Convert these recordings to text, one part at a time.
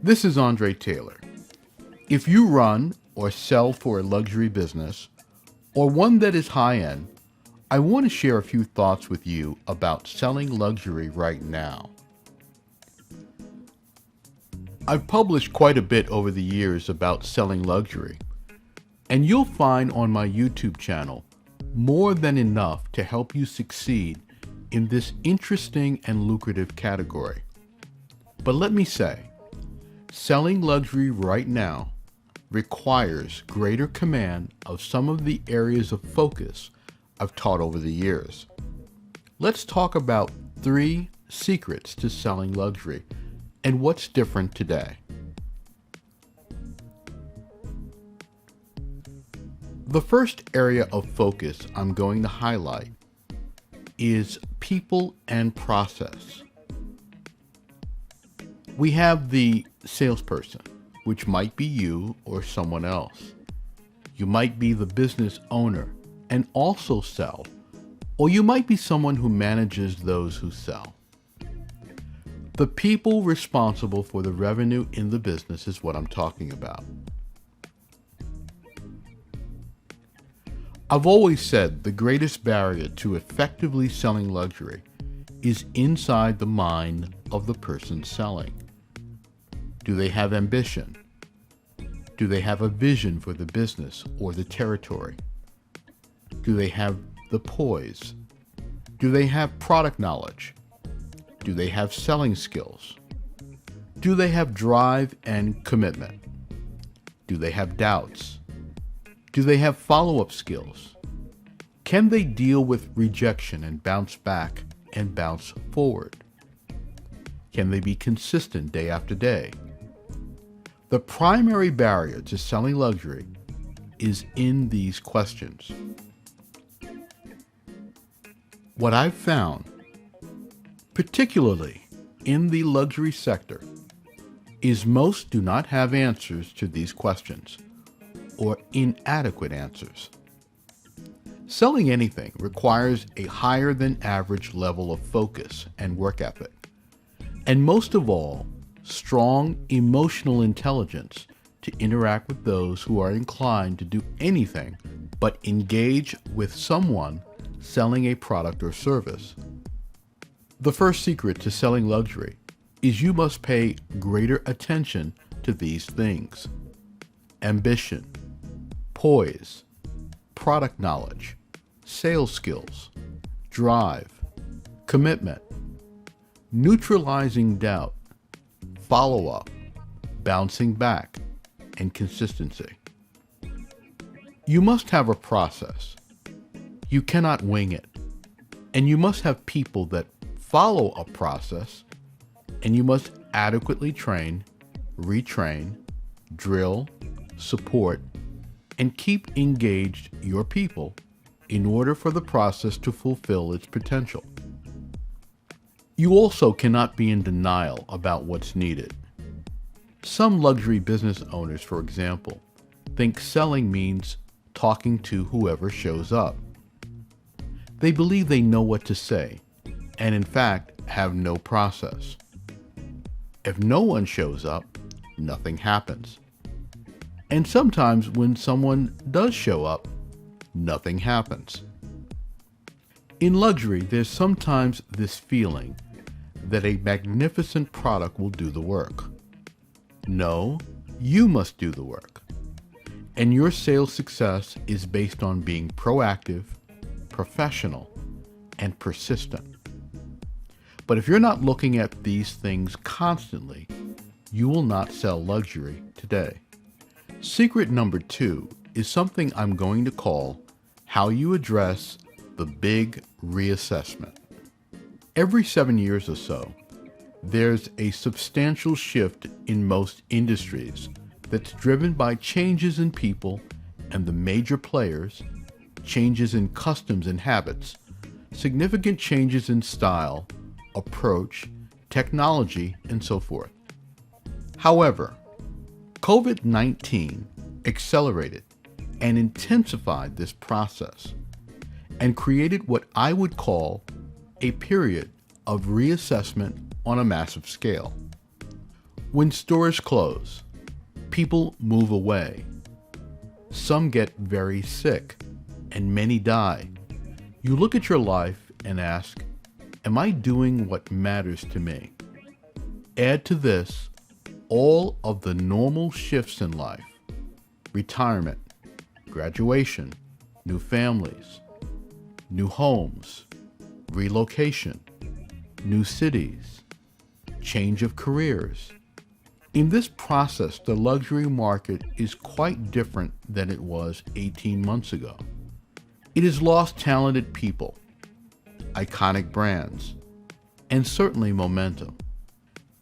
This is Andre Taylor. If you run or sell for a luxury business or one that is high end, I want to share a few thoughts with you about selling luxury right now. I've published quite a bit over the years about selling luxury, and you'll find on my YouTube channel more than enough to help you succeed in this interesting and lucrative category. But let me say, selling luxury right now requires greater command of some of the areas of focus I've taught over the years. Let's talk about 3 secrets to selling luxury and what's different today. The first area of focus I'm going to highlight is people and process. We have the salesperson, which might be you or someone else. You might be the business owner and also sell, or you might be someone who manages those who sell. The people responsible for the revenue in the business is what I'm talking about. I've always said the greatest barrier to effectively selling luxury is inside the mind of the person selling. Do they have ambition? Do they have a vision for the business or the territory? Do they have the poise? Do they have product knowledge? Do they have selling skills? Do they have drive and commitment? Do they have doubts? Do they have follow-up skills? Can they deal with rejection and bounce back and bounce forward? Can they be consistent day after day? The primary barrier to selling luxury is in these questions. What I've found, particularly in the luxury sector, is most do not have answers to these questions or inadequate answers. Selling anything requires a higher than average level of focus and work ethic, and most of all, strong emotional intelligence to interact with those who are inclined to do anything but engage with someone selling a product or service. The first secret to selling luxury is you must pay greater attention to these things: ambition, poise, product knowledge, sales skills, drive, commitment, neutralizing doubt, follow-up, bouncing back, and consistency. You must have a process. You cannot wing it. And you must have people that follow a process, and you must adequately train, retrain, drill, support, and keep engaged your people in order for the process to fulfill its potential. You also cannot be in denial about what's needed. Some luxury business owners, for example, think selling means talking to whoever shows up. They believe they know what to say, and in fact have no process. If no one shows up, nothing happens. And sometimes when someone does show up, nothing happens. In luxury, there's sometimes this feeling that a magnificent product will do the work. No, you must do the work. And your sales success is based on being proactive, professional, and persistent. But if you're not looking at these things constantly, you will not sell luxury today. Secret number 2 is something I'm going to call how you address the big reassessment. Every 7 years or so, there's a substantial shift in most industries that's driven by changes in people and the major players, changes in customs and habits, significant changes in style, approach, technology, and so forth. However, COVID-19 accelerated and intensified this process and created what I would call a period of reassessment on a massive scale. When stores close, people move away. Some get very sick, and many die. You look at your life and ask, am I doing what matters to me? Add to this all of the normal shifts in life: retirement, graduation, new families, new homes, relocation, new cities, change of careers. In this process, the luxury market is quite different than it was 18 months ago. It has lost talented people, iconic brands, and certainly momentum.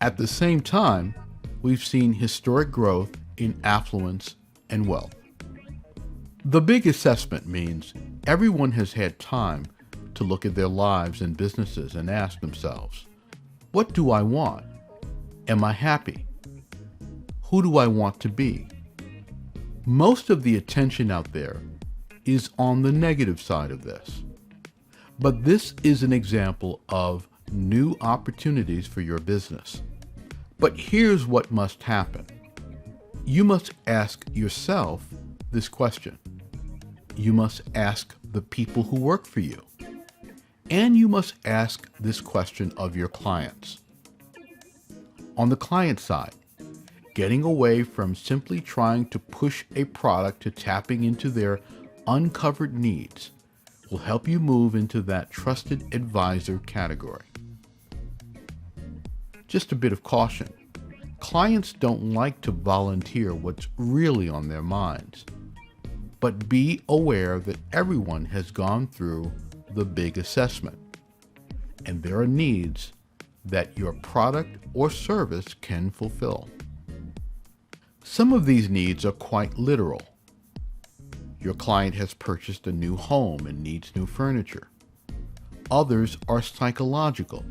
At the same time, we've seen historic growth in affluence and wealth. The big assessment means everyone has had time to look at their lives and businesses and ask themselves, what do I want? Am I happy? Who do I want to be? Most of the attention out there is on the negative side of this. But this is an example of new opportunities for your business. But here's what must happen. You must ask yourself this question. You must ask the people who work for you. And you must ask this question of your clients. On the client side, getting away from simply trying to push a product to tapping into their uncovered needs will help you move into that trusted advisor category. Just a bit of caution. Clients don't like to volunteer what's really on their minds. But be aware that everyone has gone through the big assessment, and there are needs that your product or service can fulfill. Some of these needs are quite literal. Your client has purchased a new home and needs new furniture. Others are psychological,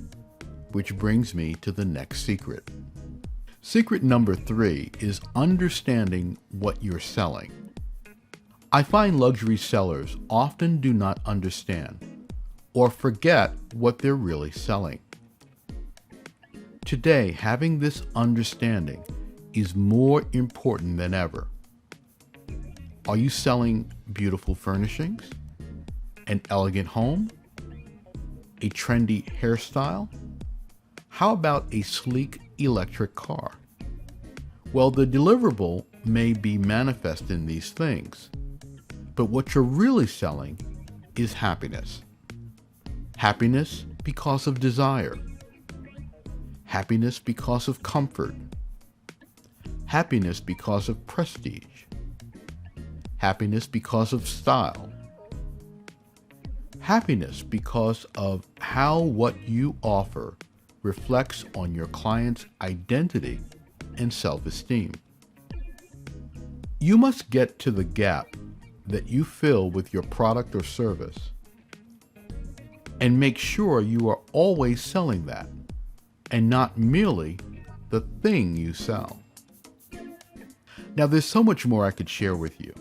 which brings me to the next secret. Secret number 3 is understanding what you're selling. I find luxury sellers often do not understand or forget what they're really selling. Today, having this understanding is more important than ever. Are you selling beautiful furnishings? An elegant home? A trendy hairstyle? How about a sleek electric car? Well, the deliverable may be manifest in these things, but what you're really selling is happiness. Happiness because of desire. Happiness because of comfort. Happiness because of prestige. Happiness because of style. Happiness because of how what you offer reflects on your client's identity and self-esteem. You must get to the gap that you fill with your product or service and make sure you are always selling that and not merely the thing you sell. Now, there's so much more I could share with you.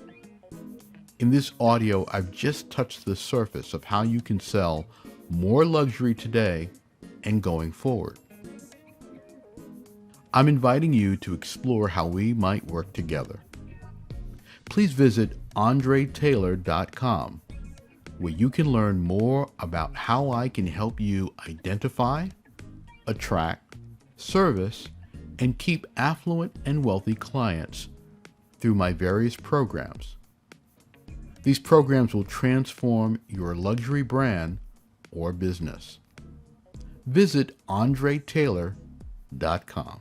In this audio, I've just touched the surface of how you can sell more luxury today and going forward. I'm inviting you to explore how we might work together. Please visit andretaylor.com, where you can learn more about how I can help you identify, attract, service, and keep affluent and wealthy clients through my various programs. These programs will transform your luxury brand or business. Visit andretaylor.com.